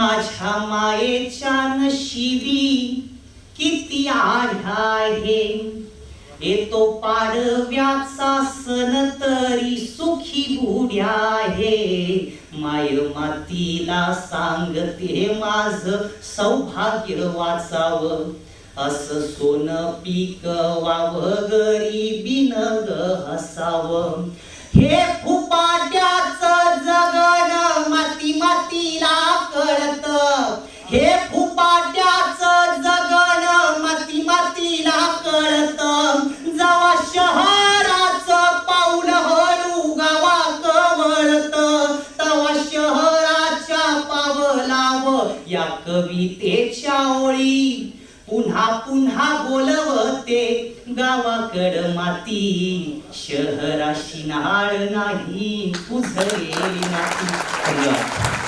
माझ्या मायेच्या नशिबी किती आढा आहे. येतो पाडव्याचा सण तरी सुखी बुड्या आहे. माय मातीला सांगते माझं सौभाग्य वाचावं. असं सोनं पिकवावं गरिबीनं ग हसावं. हे फुपाट्याचं जगन माती मातीला कळतं. हे फुपाट्याचं जगन माती मातीला कळतं. जेव्हा शहराचं पाऊल हळू गावात वळतं तेव्हा शहराच्या पावलावर या कवितेच्या ओळी पुन्हा पुन्हा बोलवते. गावाकड माती शहराशी नाळ नाही उजळेली नाही.